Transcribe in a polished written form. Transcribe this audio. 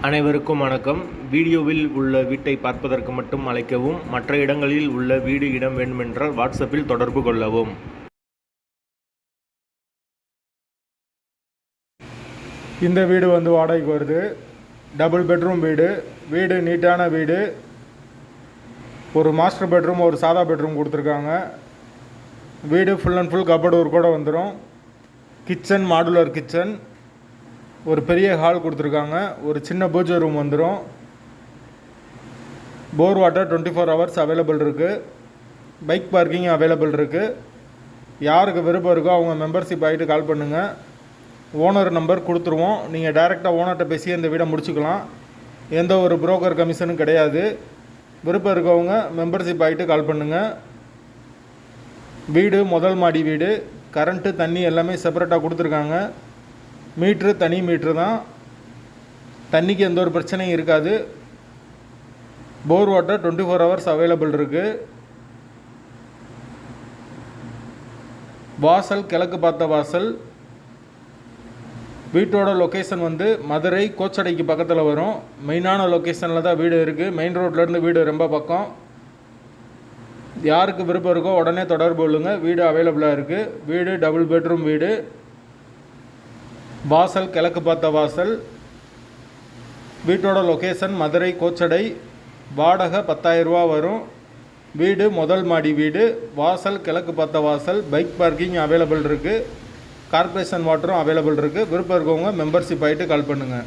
அனைவருக்கும் வணக்கம். வீடியோவில் உள்ள வீட்டை பார்ப்பதற்கு மட்டும் அழைக்கவும். மற்ற இடங்களில் உள்ள வீடு இடம் வேண்டுமென்றால் வாட்ஸ்அப்பில் தொடர்பு கொள்ளவும். இந்த வீடு வாடகைக்கு வருது. டபுள் பெட்ரூம் வீடு. வீடு நீட்டான வீடு. ஒரு மாஸ்டர் பெட்ரூம், ஒரு சாதா பெட்ரூம் கொடுத்துருக்காங்க. வீடு ஃபுல் அண்ட் ஃபுல் கபோர்டு ஒர்க்கோட வந்துடும். Kitchen, modular kitchen. ஒரு பெரிய ஹால் கொடுத்துருக்காங்க. ஒரு சின்ன பூஜை ரூம் வந்துடும். போர் வாட்டர் 24 ஹவர்ஸ் அவைலபிள் இருக்குது. பைக் பார்க்கிங் அவைலபிள் இருக்குது. யாருக்கு விருப்பம் இருக்கோ அவங்க மெம்பர்ஷிப் ஆகிட்டு கால் பண்ணுங்கள். ஓனர் நம்பர் கொடுத்துருவோம். நீங்கள் டைரெக்டாக ஓனர்கிட்ட பேசி இந்த வீடை முடிச்சுக்கலாம். எந்த ஒரு புரோக்கர் கமிஷனும் கிடையாது. விருப்பம் இருக்கவங்க மெம்பர்ஷிப் ஆகிட்டு கால் பண்ணுங்கள். வீடு முதல் மாடி வீடு. கரண்ட்டு, தண்ணி எல்லாமே செப்பரேட்டாக கொடுத்துருக்காங்க. மீட்ரு தனி மீட்ரு தான். தண்ணிக்கு எந்த ஒரு பிரச்சனையும் இருக்காது. போர் வாட்டர் 24 ஹவர்ஸ் அவைலபிள் இருக்குது. வாசல் கிழக்கு பார்த்த வாசல். வீட்டோட லொக்கேஷன் மதுரை கோச்சடைக்கு பக்கத்தில் வரும். மெயினான லொக்கேஷனில் தான் வீடு இருக்குது. மெயின் ரோட்லேருந்து வீடு ரொம்ப பக்கம். யாருக்கு விருப்பம் இருக்கோ உடனே தொடர்பு கொள்ளுங்கள். வீடு அவைலபிளாக இருக்குது. வீடு டபுள் பெட்ரூம் வீடு. வாசல் கிழக்கு பார்த்த வாசல். வீட்டோட லொக்கேஷன் மதுரை கோச்சடை. வாடகை 10,000 ரூபா வரும். வீடு முதல் மாடி வீடு. வாசல் கிழக்கு பார்த்த வாசல். பைக் பார்க்கிங் அவைலபிள் இருக்குது. கார்ப்பரேஷன் வாட்டரும் அவைலபிள் இருக்குது. விருப்பம் இருக்கவங்க மெம்பர்ஷிப் ஆகிட்டு கால் பண்ணுங்கள்.